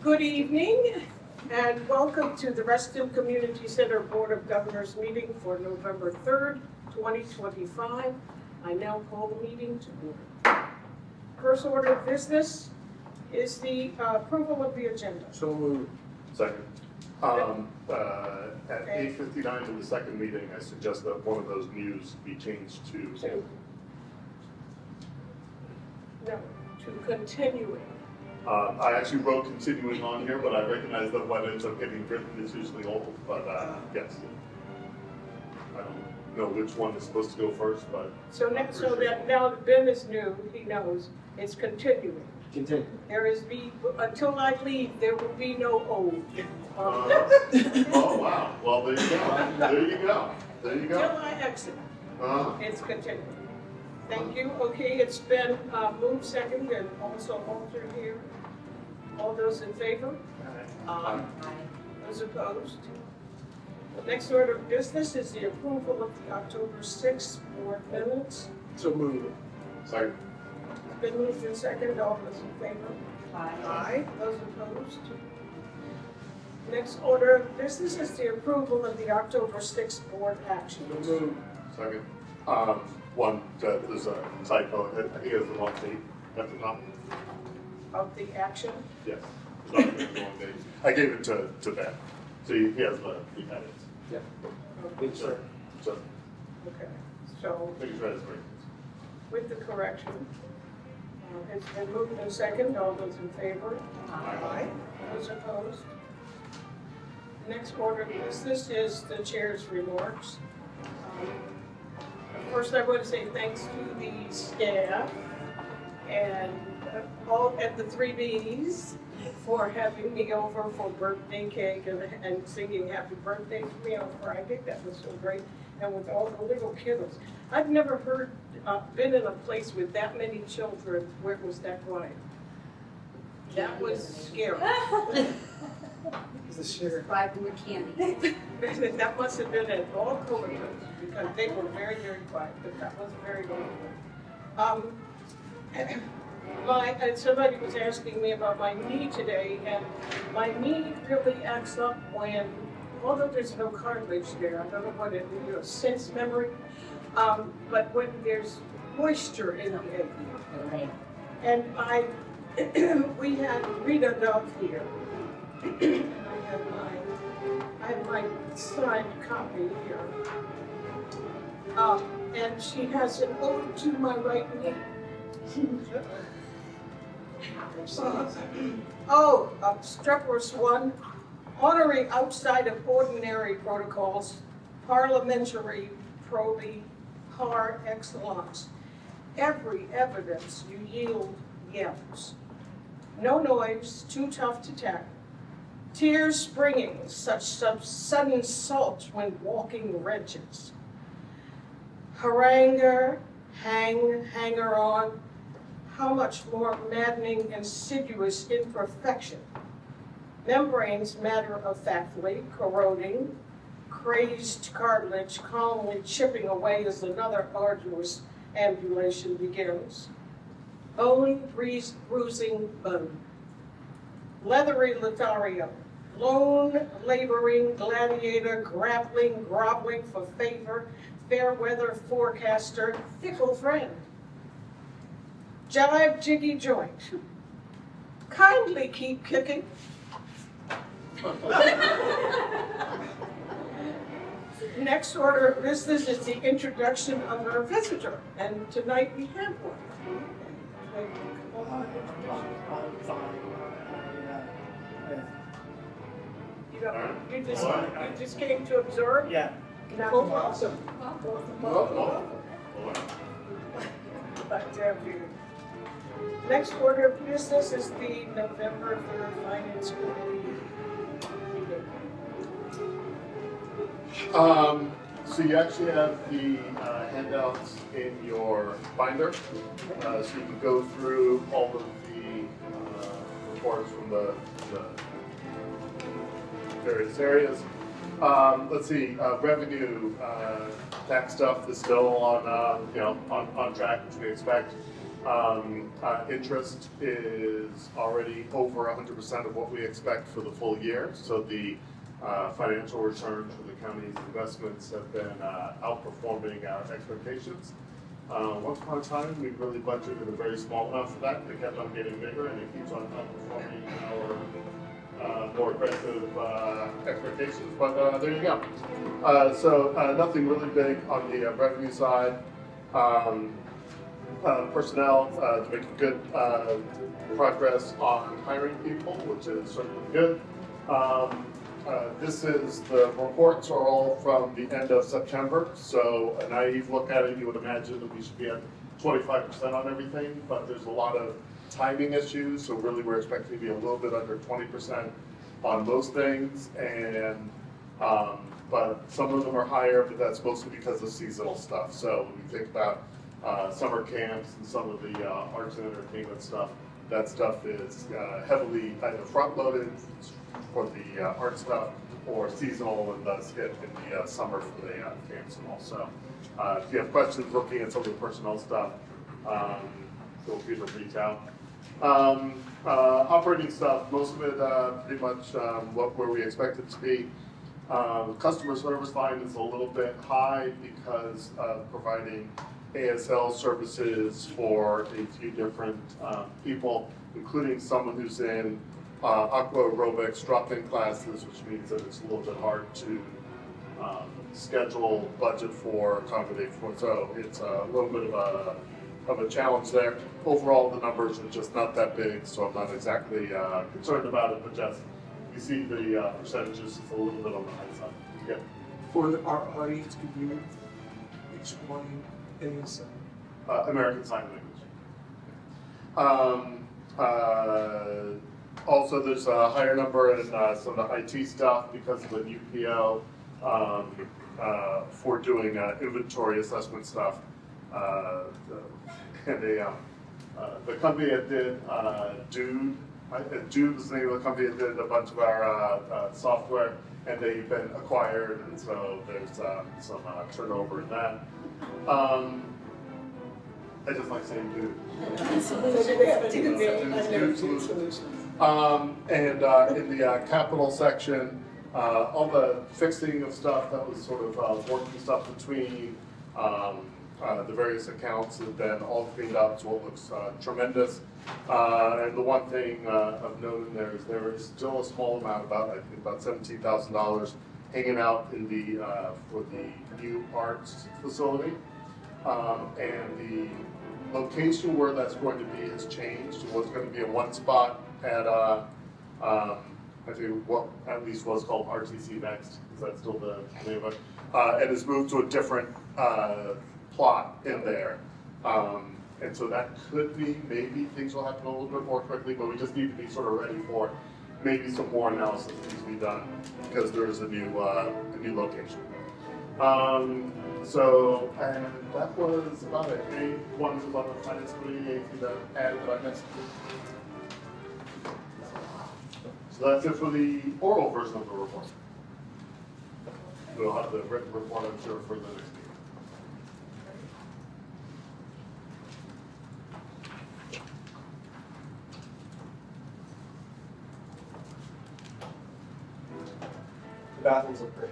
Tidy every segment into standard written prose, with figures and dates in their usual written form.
Good evening and welcome to the Reston Community Center Board of Governors meeting for November 3rd, 2025. I now call the meeting to order. First order of business is the approval of the agenda. So moved. Second. At 8:59 to the second meeting, I suggest that one of those news be changed to Continuing. I actually wrote continuing on here, but I recognize that what ends up getting written is usually old, but yes. I don't know which one is supposed to go first, but. So that now that Ben is new, he knows it's continuing. Continue. There is until I leave, there will be no old. Oh, wow. Well, there you go. There you go. There you go. Until I exit, it's continuing. Thank you. Okay, it's been moved second and also altered here. All those in favor? Aye. Those opposed? The next order of business is the approval of the October 6th board minutes. So moved. Second. It's been moved and second. All those in favor? Aye. Those opposed? Next order of business is the approval of the October 6th board actions. So moved. Second. There's a typo. I think it's the wrong date at the top. Of the action? Yes. It's not the wrong date. I gave it to Ben. So he has he had it. Yeah. Okay. So Okay. So making sure it's right. with the correction, it's been moved and second. All those in favor? Aye. Those opposed? Next order of business is the chair's remarks. First, I want to say thanks to the staff and all at the 3Bs for having me over for birthday cake and singing happy birthday to me on Friday. That was so great. And with all the little kiddos. I've never been in a place with that many children where it was that quiet. That was scary. Is this sugar? 5 more candies. That must have been at all comatose because they were very, very quiet, but that was very wonderful. And somebody was asking me about my knee today, and my knee really acts up when, although there's no cartilage there, I don't know what it is, sense memory, but when there's moisture in the egg. And we had Rita Dove here. I have my signed copy here. And she has an ode to my right knee. Strephorus 1, honoring outside of ordinary protocols, parliamentary proby par excellence. Every evidence you yield yells. No noise, too tough to tackle. Tears springing, such sudden salt when walking wrenches. Haranguer, hanger on, how much more maddening, insidious imperfection. Membranes matter-of-factly corroding, crazed cartilage calmly chipping away as another arduous ambulation begins. Bone bruising bone. Leathery Lothario, lone laboring gladiator, grappling, groveling for favor, fair weather forecaster, fickle friend. Jive jiggy joint, kindly keep kicking. Next order of business is the introduction of our visitor, and tonight we have one. You just came to observe? Yeah. Well, awesome. Next order of business is the November 3rd Finance Committee meeting. So you actually have the handouts in your binder, so you can go through all of the reports from the various areas. Let's see, revenue, tax stuff is still on, on track, which we expect. Interest is already over 100% of what we expect for the full year. So the financial returns for the county's investments have been outperforming our expectations. Once upon a time, we really budgeted a very small amount for that. It kept on getting bigger, and it keeps on outperforming our more aggressive expectations. But there you go. So nothing really big on the revenue side. Personnel making good progress on hiring people, which is certainly good. This is the reports are all from the end of September, so a naive look at it, you would imagine that we should be at 25% on everything, but there's a lot of timing issues, so really we're expecting to be a little bit under 20% on most things, and but some of them are higher, but that's mostly because of seasonal stuff. So when you think about summer camps and some of the arts and entertainment stuff, that stuff is heavily either front-loaded for the art stuff or seasonal and thus hit in the summer for the camps and all. So if you have questions looking at some of the personnel stuff, feel free to reach out. Operating stuff, most of it pretty much where we expect it to be. Customer service line is a little bit high because of providing ASL services for a few different people, including someone who's in aqua aerobics drop-in classes, which means that it's a little bit hard to schedule, budget for, accommodate for. So it's a little bit of a challenge there. Overall, the numbers are just not that big, so I'm not exactly concerned about it, but just you see the percentages, it's a little bit on the high side. Yeah. For our audience, could you explain ASL? American Sign Language. Also, there's a higher number in some of the IT stuff because of the new PO for doing inventory assessment stuff. The company that did Dude was the name of the company that did a bunch of our software, and they've been acquired, and so there's some turnover in that. I just like saying Dude. And in the capital section, all the fixing of stuff that was sort of working stuff between the various accounts have been all cleaned up to what looks tremendous. And the one thing of note in there is still a small amount, I think about $17,000 hanging out in the for the new arts facility. And the location where that's going to be has changed. It was going to be in one spot at I think what at least was called RCC Next. Is that still the name of it? And has moved to a different plot in there. And so that could be, maybe things will happen a little bit more quickly, but we just need to be sort of ready for maybe some more analysis that needs to be done because there is a new location. So, and that was about it. Any ones about the finance committee, anything to add that I missed? So that's it for the oral version of the report. We'll have the written report, I'm sure, for the next meeting. The bathrooms look great.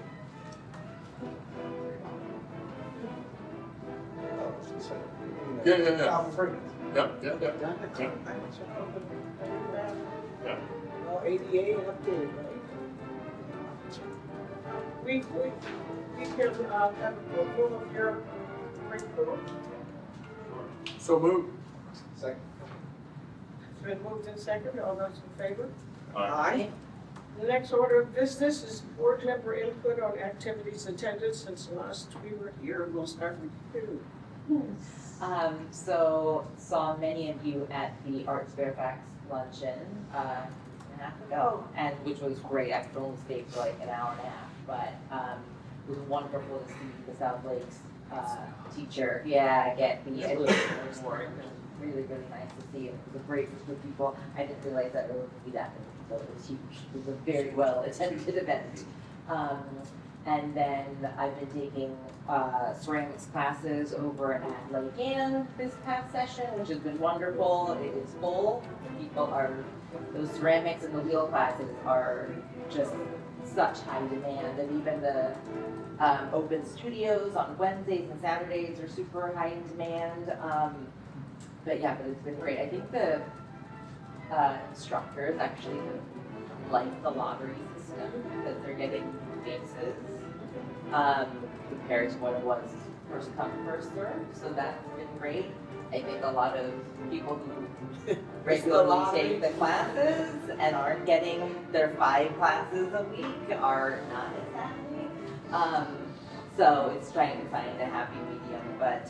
Yeah. Album fragrance. Yeah. Well, ADA up there, right? We can have a review of your report. So moved. Second. It's been moved in second. All those in favor? Aye. The next order of business is board member input on activities attended since last we were here. We'll start with you. So saw many of you at the Arts Fairfax luncheon a half ago, and which was great. I could only stay for like an hour and a half, but it was wonderful to see the South Lakes teacher. Yeah, get the education award. It was really nice to see. It was a great group of people. I didn't realize that it would be that many people. It was huge. It was a very well attended event. And then I've been taking ceramics classes over at Lake Ann this past session, which has been wonderful. It is full. Those ceramics and the wheel classes are just such high demand. And even the open studios on Wednesdays and Saturdays are super high in demand. But it's been great. I think the instructors actually like the lottery system because they're getting bases compared to what it was first come, first serve. So that's been great. I think a lot of people who regularly take the classes and aren't getting their 5 classes a week are not as happy. So it's trying to find a happy medium, but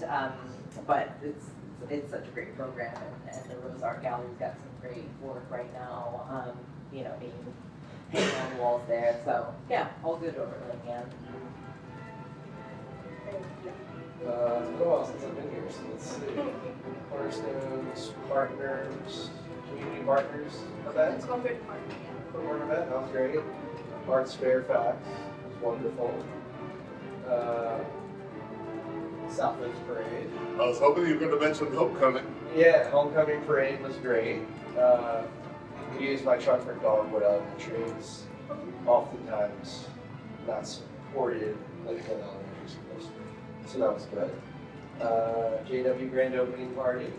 it's such a great program, and the Rose Art Gallery's got some great work right now. Being hanging on the walls there. So yeah, all good over at Lake Ann. It's been a while since I've been here, so let's see. Cornerstones, partners, community partners event. It's corporate partner, yeah. Corporate event, that was great. Arts Fairfax was wonderful. Southlands Parade. I was hoping you were going to mention homecoming. Yeah, homecoming parade was great. We used my truck for dogwood trees. Oftentimes not supported like an elementary school. So that was good. JW Grand Opening Party.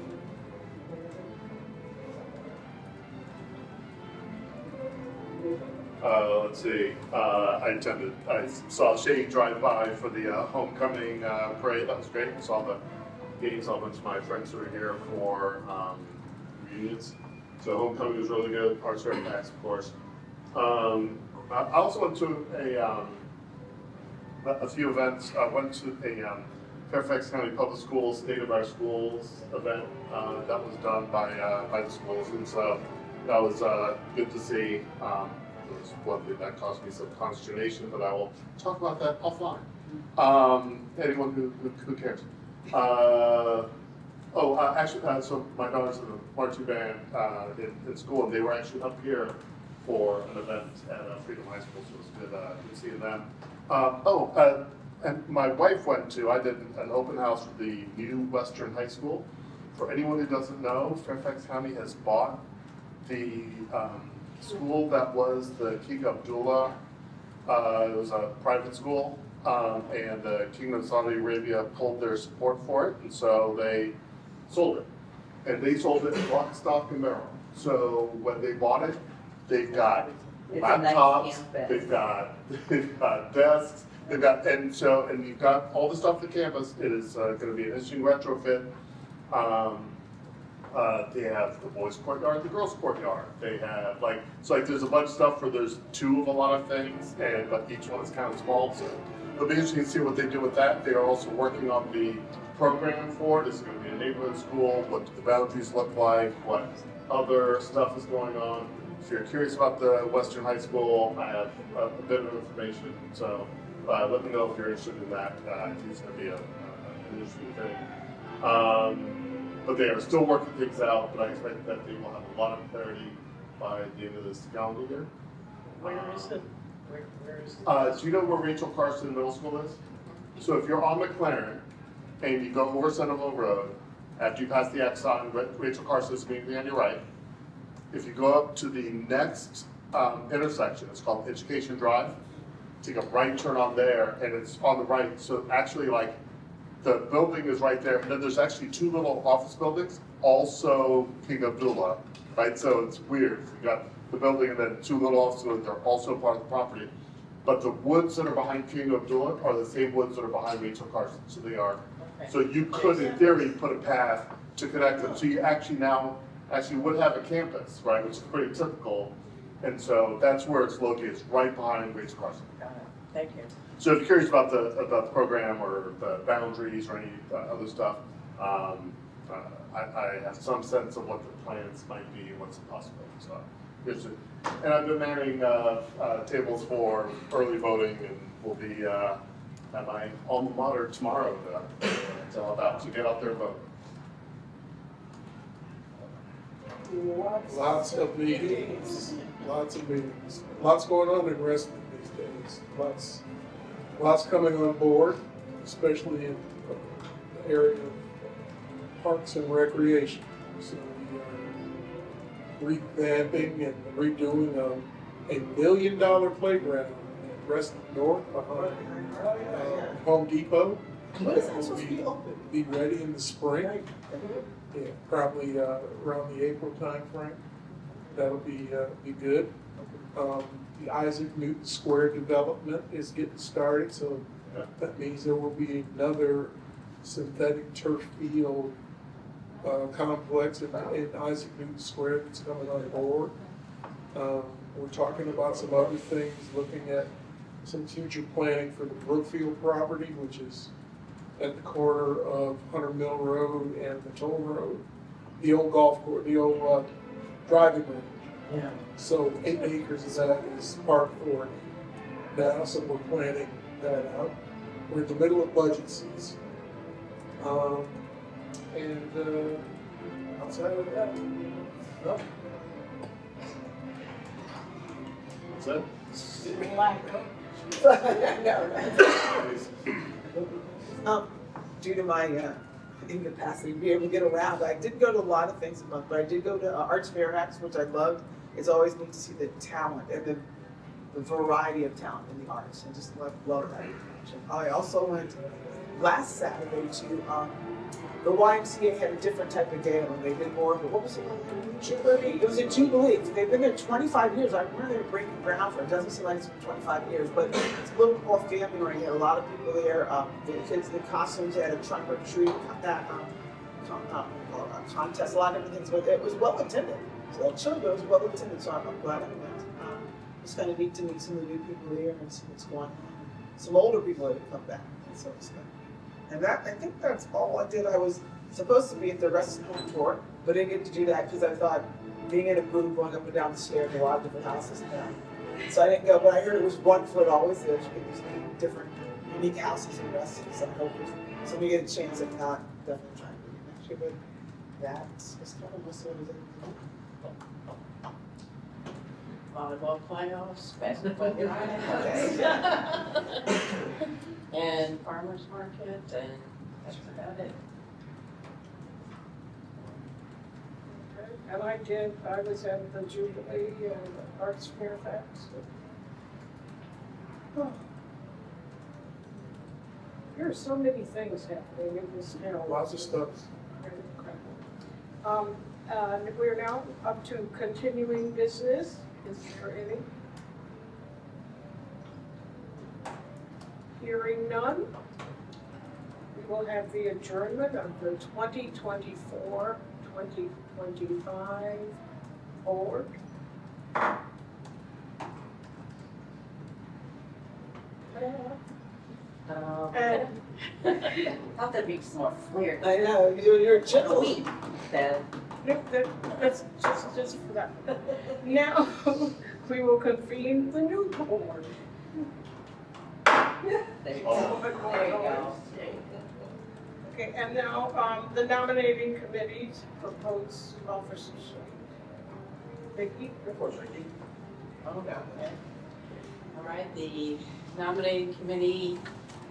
Let's see. I saw Shane drive by for the homecoming parade. That was great. I saw the games. Saw a bunch of my friends who were here for reunions. So homecoming was really good. Arts Fairfax, of course. I also went to a few events. I went to a Fairfax County Public Schools State of Our Schools event that was done by the schools, and so that was good to see. There was one thing that caused me some consternation, but I will talk about that offline. Anyone who cares? So my daughter's in the marching band in school, and they were actually up here for an event at Freedom High School, so it was good seeing them. And my wife I did an open house for the new Western High School. For anyone who doesn't know, Fairfax County has bought the school that was the King Abdullah. It was a private school, and the Kingdom of Saudi Arabia pulled their support for it, and so they sold it. And they sold it lock, stock, and barrel. So when they bought it, they've got laptops, they've got desks, and you've got all the stuff to campus. It is going to be an interesting retrofit. They have the boys' courtyard, the girls' courtyard. They have there's a bunch of stuff where there's 2 of a lot of things, but each one is kind of small. So it'll be interesting to see what they do with that. They are also working on the program for it. It's going to be a neighborhood school. What do the boundaries look like? What other stuff is going on? If you're curious about the Western High School, I have a bit of information. So let me know if you're interested in that. I think it's going to be an interesting thing. But they are still working things out, but I expect that they will have a lot of clarity by the end of this calendar year. Where is it? Where is it? Do you know where Rachel Carson Middle School is? So if you're on McLaren and you go over Centerville Road, after you pass the X sign, Rachel Carson is immediately on your right. If you go up to the next intersection, it's called Education Drive, take a right turn on there, and it's on the right. So actually, the building is right there, and then there's actually 2 little office buildings, also King Abdullah, right? So it's weird. You got the building and then 2 little office buildings. They're also part of the property. But the woods that are behind King Abdullah are the same woods that are behind Rachel Carson. So they are. Okay. So you could, in theory, put a path to connect them. So you actually would have a campus, right, which is pretty typical. And so that's where it's located. It's right behind Rachel Carson. Got it. Thank you. So if you're curious about the program or the boundaries or any other stuff, I have some sense of what the plans might be and what's possible. So, and I've been manning tables for early voting, and we'll be at my alma mater tomorrow to tell about to get out there and vote. Lots of meetings, lots going on in wrestling these days. Lots Lots coming on board, especially in the area of parks and recreation. So we are revamping and redoing a $1 million playground at Reston North behind Home Depot. When is that Will supposed to be open? Be ready in the spring. Yeah, probably around the April timeframe. That'll be good. The Isaac Newton Square development is getting started, so that means there will be another synthetic turf field complex in Isaac Newton Square that's coming on board. We're talking about some other things, looking at some future planning for the Brookfield property, which is at the corner of Hunter Mill Road and the Toll Road. The old golf course, the old driving range. Yeah. So 8 acres of that is park authority now, so we're planning that out. We're in the middle of budget season. And outside of that, no. That's it? Due to my incapacity to be able to get around, I didn't go to a lot of things a month, but I did go to Arts Fair Acts, which I loved. It's always neat to see the talent and the variety of talent in the arts, and just love that. I also went last Saturday to the YMCA had a different type of gala, and they did more of it. What was it called? Jubilee. It was a Jubilee. They've been there 25 years. I remember they were breaking ground for it. It doesn't seem like it's been 25 yeers, but it's a little more family oriented. A lot of people there. The kids in the costumes. They had a trunk or treat contest, a lot of different things, but it was well attended. So that showed that it was well attended. So I'm glad I went. It's kind of neat to meet some of the new people there and see what's going on. Some older people that have come back. So it's good. And that, I think that's all I did. I was supposed to be at the Reston Home tour, but I didn't get to do that because I thought being in a group going up and down the stairs, a lot of different houses now. So I didn't go, but I heard it was 1 foot always there. There's different, unique houses in Reston. So I hope if somebody get a chance, if not, definitely try and do it next year. But that's just kind of most of it. Volleyball playoffs, basketball and farmers market, and that's about it. And I was at the Jubilee and Arts Fairfax. Oh. There are so many things happening in this town. Lots of stuff. And we're now up to continuing business. Is there any? Hearing none, we will have the adjournment of the 2024-2025 board. And Thought that'd be some more flair. I know, you're gentle. Sweet. Then that's just for that. Now, we will convene the new board. there you go. There you go. Okay, and now, the nominating committee's proposed officers. Vicki, report. Okay. All right, the nominating committee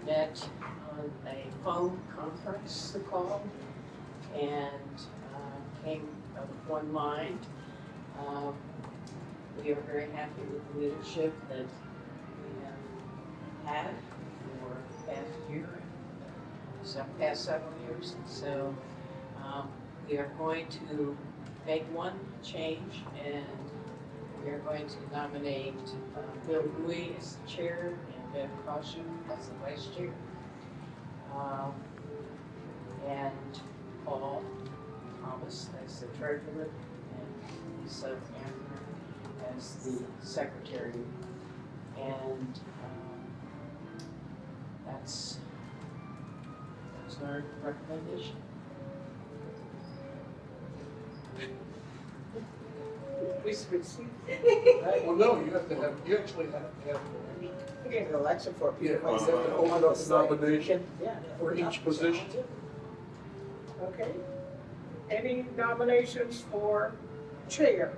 met on a phone conference, they called, and came of one mind. We are very happy with the leadership that we have had for the past year, past several years. So we are going to make one change, and we are going to nominate Bill Rui as the chair and Bev Caution as the vice chair. And Paul Thomas as the treasurer, and Lisa Amber as the secretary. And that's our recommendation. We switch seats. Well, no, you actually have to have We get an election for Yeah, people. you have to open up the nomination Yeah. for each position. Okay. Any nominations for chair?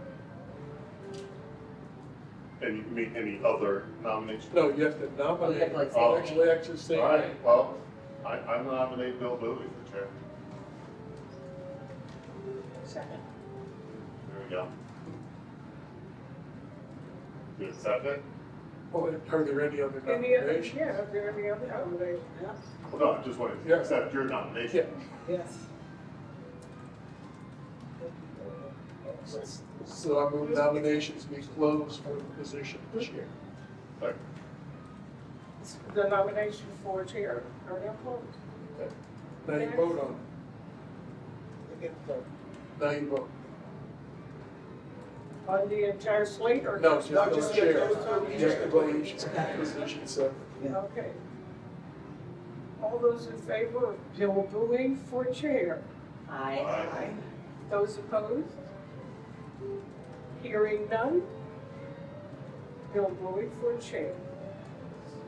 any other nominations? No, you have to Oh, you have nominate. to, like, say Oh. your name. Actually, actually say. All right, well, I nominate Bill Bowie for chair. Second. There we go. Do a second? Well, are there any other Any other, nominations? yeah, are there any other nominations? Well, no, I just wanted Yeah. to accept your nomination. Yes. So I move nominations be closed for the position of chair. Second. The nomination for chair are now closed. Now you vote on Again, vote. it. Now you vote. On the entire slate or? No, just- just just the chair. those two. Just the vote each position separate. Okay. All those in favor of Bill Bowie for chair? Aye. Those opposed? Hearing none? Bill Bowie for chair.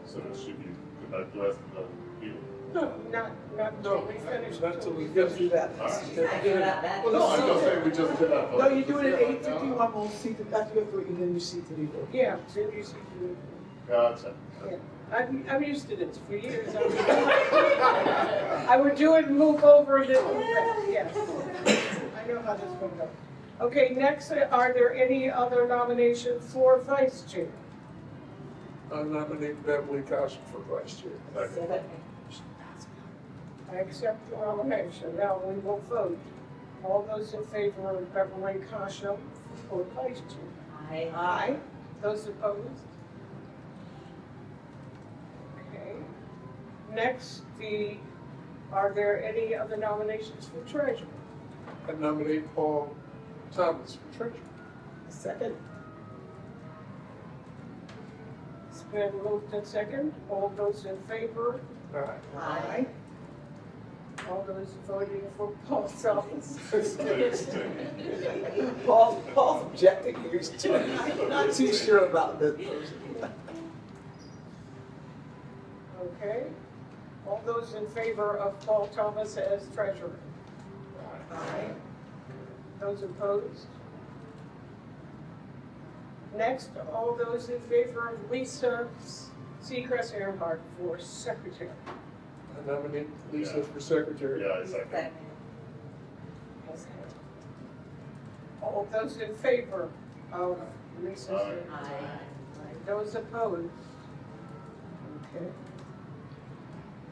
So it should be the rest of the meeting. No, not until we finish. Not till we Let's do that. All right. You're not that. Well, no, I'm just saying we just did that. No, you do it at 8:51, we'll see the, after you have to, and then you see to the vote. Yeah, so you see, Gotcha. yeah. I'm used to this for years. I would do it and move over and then, yes. I know how this will go. Okay, next, are there any other nominations for vice chair? I nominate Beverly Caution for vice chair. Second. I accept the nomination. Now we will vote. All those in favor of Beverly Caution for vice chair? Aye. Aye. Those opposed? Okay. Next, are there any other nominations for treasurer? I nominate Paul Thomas for treasurer. Second. It's been moved and second. All those in favor? All right. Aye. All those voting for Paul Thomas? Paul's objecting here, he's too, not too sure about this. Okay. All those in favor of Paul Thomas as treasurer? Aye. Those opposed? Next, all those in favor of Lisa Seacrest Earhart for secretary? I nominate Lisa for secretary. Yeah, I second. Second. All those in favor of Lisa? Aye. Aye. Those opposed? Okay.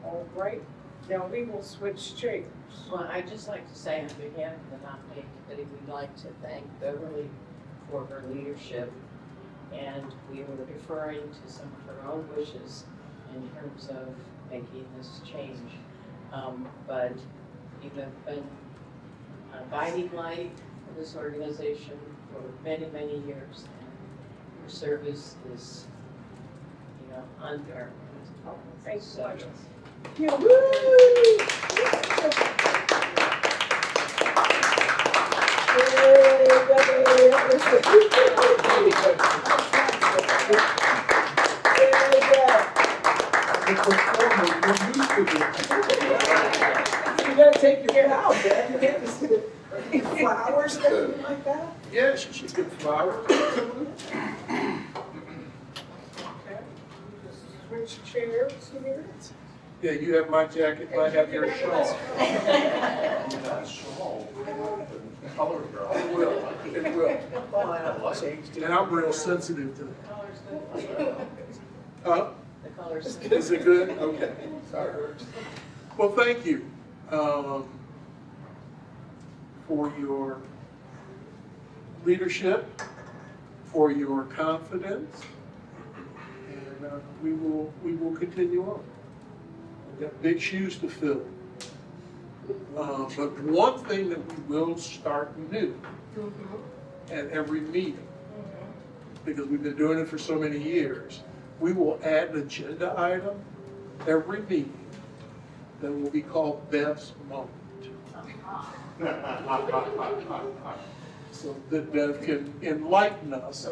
All right, now we will switch chairs. Well, I'd just like to say on behalf of the nominating committee, we'd like to thank Beverly for her leadership. And we were deferring to some of her own wishes in terms of making this change. But you have been a guiding light for this organization for many, many years. And your service is, unparalleled. Thanks so much. Yeah, woo! You gotta take your hair out, man, you can't just flowers, anything like that? Yeah, she should get flowers. Okay. Switch chairs here. Yeah, you have my jacket, I have your shawl. That shawl. Color girl. It will, it will. Oh, I know, changed it. And I'm real sensitive to that. Huh? The colors. Is it good? Okay. Sorry. Well, thank you for your leadership, for your confidence, and we will continue on. We've got big shoes to fill. But one thing that we will start new at every meeting, because we've been doing it for so many years, we will add an agenda item every meeting that will be called Bev's Moment. So that Bev can enlighten us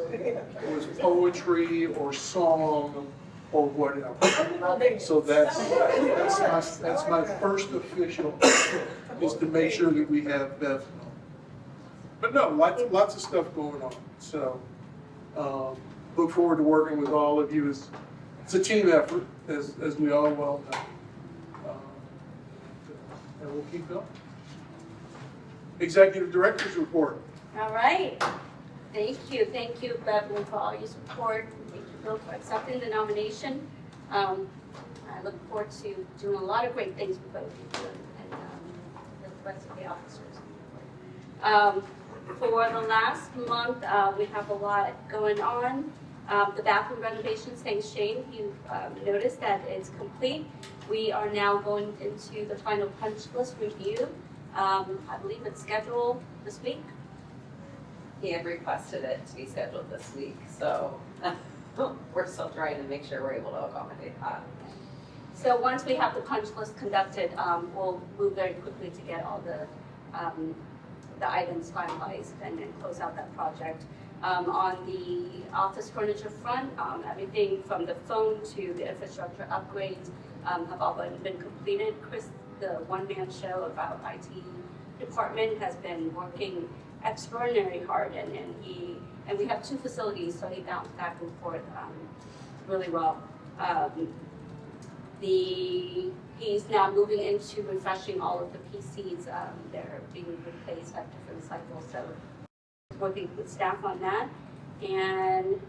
with poetry or song or whatever. So that's my first official, is to make sure that we have Bev's Moment. But no, lots of stuff going on. So look forward to working with all of you. It's a team effort, as we all well know. And we'll keep going. Executive Director's Report. All right. Thank you, Beverly, for all your support. Thank you, Bill, for accepting the nomination. I look forward to doing a lot of great things with both of you and the rest of the officers. For the last month, we have a lot going on. The bathroom renovations, thanks Shane, you've noticed that it's complete. We are now going into the final punch list review. I believe it's scheduled this week. He had requested it to be scheduled this week, so we're still trying to make sure we're able to accommodate that. So once we have the punch list conducted, we'll move very quickly to get all the items finalized and then close out that project. On the office furniture front, everything from the phone to the infrastructure upgrades have all been completed. Chris, the one-man show of our IT department, has been working extraordinarily hard, and we have two facilities, so he bounced back and forth really well. He's now moving into refreshing all of the PCs. They're being replaced at different cycles, so working with staff on that. And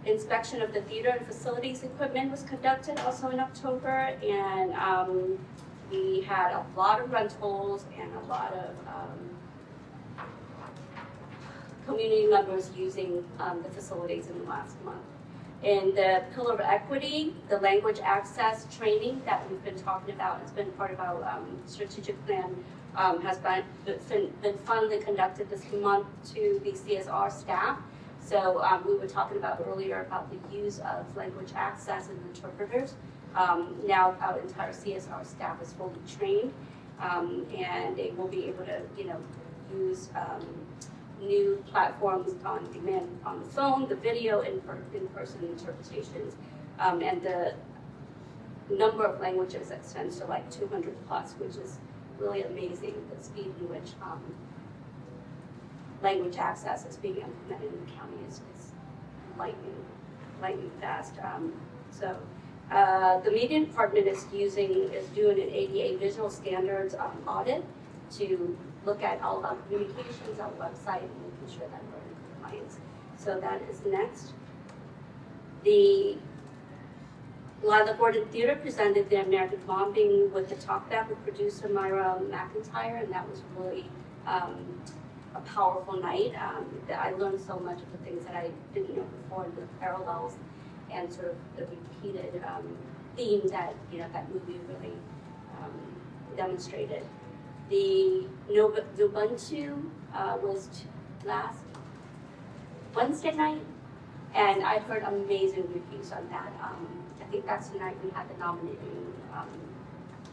inspection of the theater and facilities equipment was conducted also in October, and we had a lot of rentals and a lot of community members using the facilities in the last month. In the Pillar of Equity, the language access training that we've been talking about, it's been part of our strategic plan, has been finally conducted this month to the CSR staff. So we were talking about earlier about the use of language access and interpreters. Now our entire CSR staff is fully trained, and they will be able to, use new platforms on demand, on the phone, the video, in-person interpretations, and the number of languages extends to like 200 plus, which is really amazing, the speed in which language access is being implemented in the county is lightning fast. The media department is doing an ADA visual standards audit to look at all of our communications, our website, and making sure that we're in compliance. So that is next. The Lilac Gordon Theater presented the American Bombing with the talkback with producer Myra McIntyre, and that was really a powerful night. I learned so much of the things that I didn't know before, and the parallels and sort of the repeated themes that that movie really demonstrated. The Ubuntu was last Wednesday night, and I heard amazing reviews on that. I think that's the night we had the nominating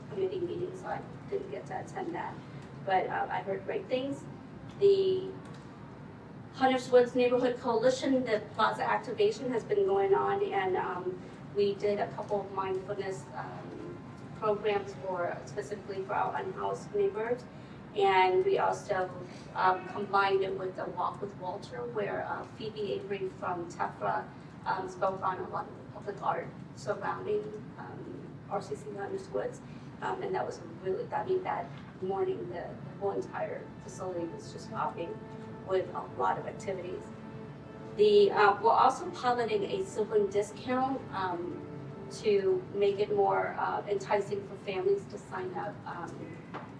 committee meeting, so I didn't get to attend that. But I heard great things. The Hunters Woods Neighborhood Coalition, the plaza activation has been going on, and we did a couple of mindfulness programs specifically for our unhoused neighbors. And we also combined it with a Walk with Walter, where Phoebe Avery from TEFRA spoke on a lot of the public art surrounding RCC Hunters Woods. And that was that morning the whole entire facility was just hopping with a lot of activities. We're also piloting a sibling discount to make it more enticing for families to sign up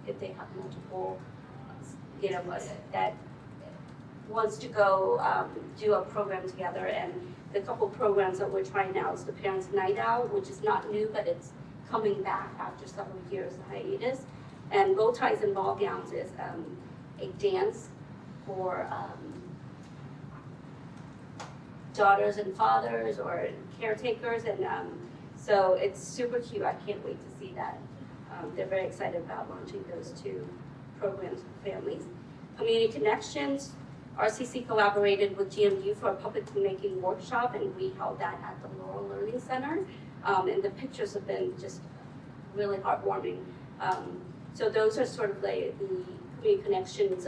if they have multiple, that wants to go do a program together. And the couple programs that we're trying now is the Parents Night Out, which is not new, but it's coming back after several years of hiatus. And Bow Ties and Ball Gowns is a dance for daughters and fathers or caretakers, and so it's super cute. I can't wait to see that. They're very excited about launching those two programs for families. Community Connections, RCC collaborated with GMU for a public making workshop, and we held that at the Laurel Learning Center. And the pictures have been just really heartwarming. So those are sort of like the Community Connections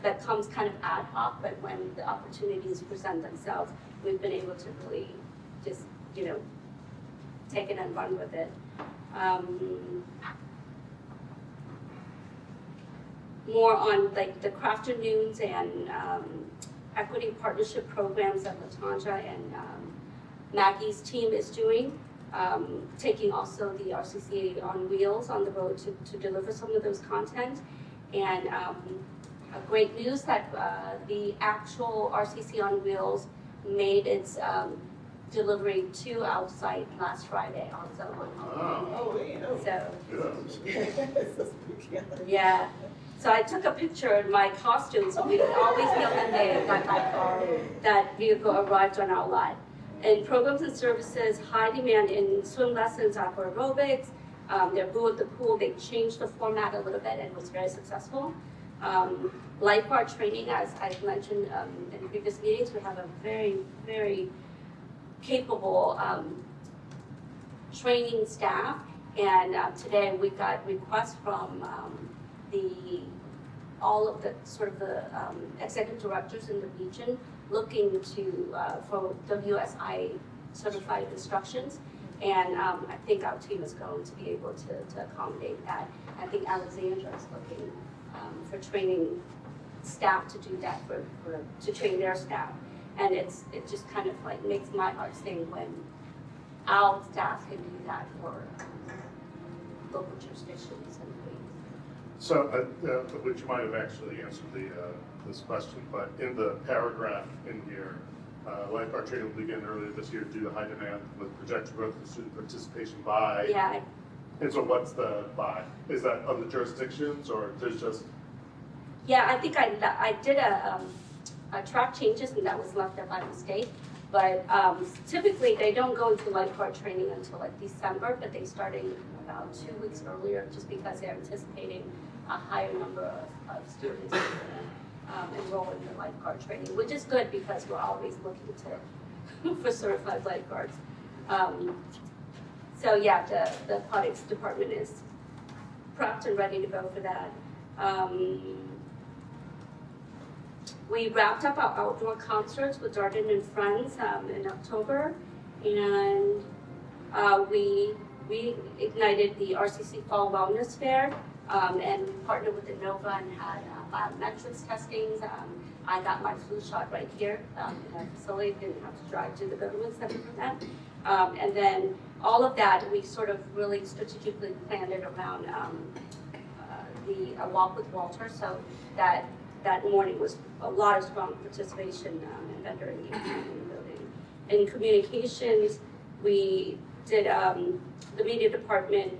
that comes kind of ad hoc, but when the opportunities present themselves, we've been able to really just, take it and run with it. More on like the crafternoons and equity partnership programs that Latanja and Maggie's team is doing, taking also the RCC on wheels on the road to deliver some of those content. And a great news that the actual RCC on wheels made its delivery to outside last Friday also. Oh, yeah. So, yeah. So I took a picture in my costume, so we can always be on the day that vehicle arrived on our lot. In programs and services, high demand in swim lessons, aqua aerobics, their boo at the pool, they changed the format a little bit and was very successful. Lifeguard training, as I've mentioned in previous meetings, we have a very, very capable training staff. And today we got requests from all of the sort of the executive directors in the region looking to for WSI certified instructions, and I think our team is going to be able to accommodate that. I think Alexandra is looking for training staff to do that to train their staff, and it just kind of like makes my heart sing when our staff can do that for local jurisdictions and ways. So, which you might have actually answered this question, but in the paragraph in here, lifeguard training will begin earlier this year due to high demand with projected growth in student participation by. Yeah. And so what's the by? Is that on the jurisdictions or there's just? Yeah, I think I did a track changes and that was left there by mistake. But typically they don't go into lifeguard training until like December, but they started about 2 weeks earlier just because they're anticipating a higher number of students enroll in the lifeguard training, which is good because we're always looking for certified lifeguards. So yeah, the aquatics department is prepped and ready to go for that. We wrapped up our outdoor concerts with Darden and Friends in October, and we ignited the RCC Fall Wellness Fair and partnered with Innova and had biometrics testings. I got my flu shot right here in our facility, didn't have to drive to the government center for that. And then all of that, we sort of really strategically planned it around the Walk with Walter, so that morning was a lot of strong participation and vendor engagement in the building. In communications, we did, the media department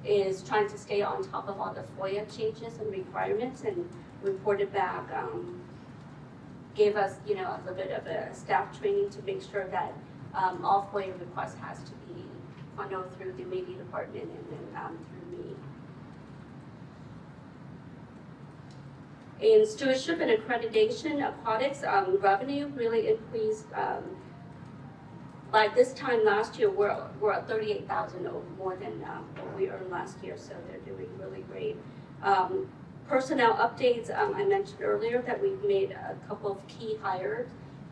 is trying to stay on top of all the FOIA changes and requirements and reported back, gave us, a little bit of a staff training to make sure that all FOIA requests has to be funneled through the media department and then through me. In stewardship and accreditation, aquatics revenue really increased. By this time last year, we're at 38,000 more than what we earned last year, so they're doing really great. Personnel updates, I mentioned earlier that we've made a couple of key hires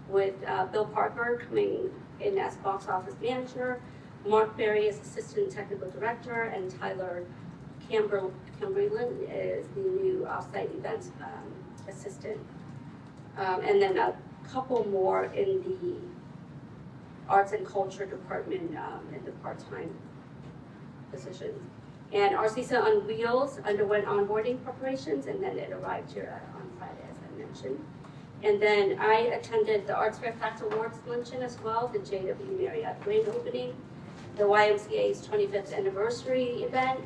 with Bill Parker coming in as box office manager, Mark Berry as assistant technical director, and Tyler Camberlin is the new offsite events assistant. And then a couple more in the arts and culture department in the part-time positions. And RCC on Wheels underwent onboarding preparations, and then it arrived here on Friday, as I mentioned. And then I attended the Arts Fairfax Awards luncheon as well, the JW Marriott grand opening, the YMCA's 25th anniversary event,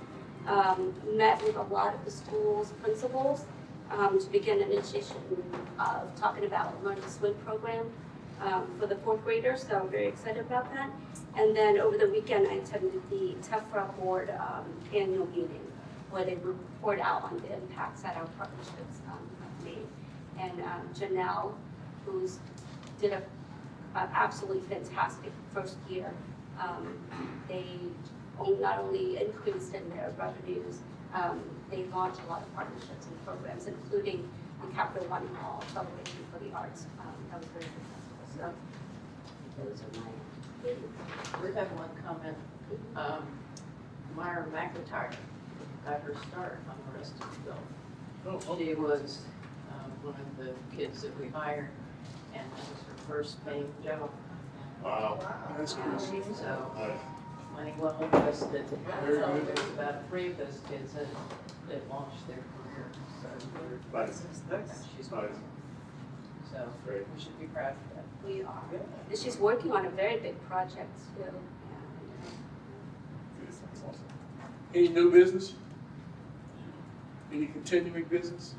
met with a lot of the school's principals to begin initiation of talking about Learn to Swim program for the fourth graders, so I'm very excited about that. And then over the weekend, I attended the TEFRA board annual meeting where they report out on the impacts that our partnerships have made. And Janelle, who's did an absolutely fantastic first year, they not only increased in their revenues, they launched a lot of partnerships and programs, including on Capital One Hall, celebration for the arts. That was very successful. So those are my favorites. We have one comment. Myra McIntyre got her start on the rest of the film. She was one of the kids that we hired, and that was her first paying job. Wow. That's cool. So, Nice. money well invested. Very So good. there's about 3 of those kids that launched their career. So Nice. she's Nice. So Great. we should be proud of that. We are. And she's working on a very big project too. Awesome. Any new business? Any continuing business?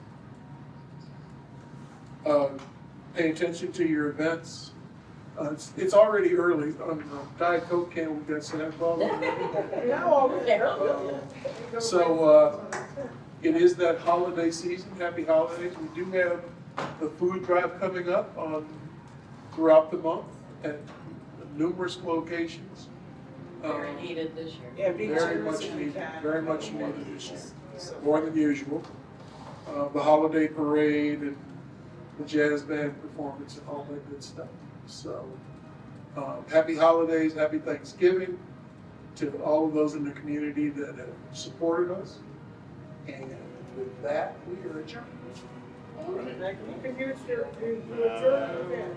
Pay attention to your events. It's already early. On the Diet Coke can, we got Santa Claus. Now already. So, it is that holiday season. Happy holidays. We do have the food drive coming up throughout the month at numerous locations. Very needed this year. Yeah, be Very generous much if you needed, can. very much needed this year, So- more than usual. The holiday parade and the jazz band performance and all that good stuff. So, happy holidays, happy Thanksgiving to all of those in the community that have supported us. And with that, we are adjourned. You can use your adjournment.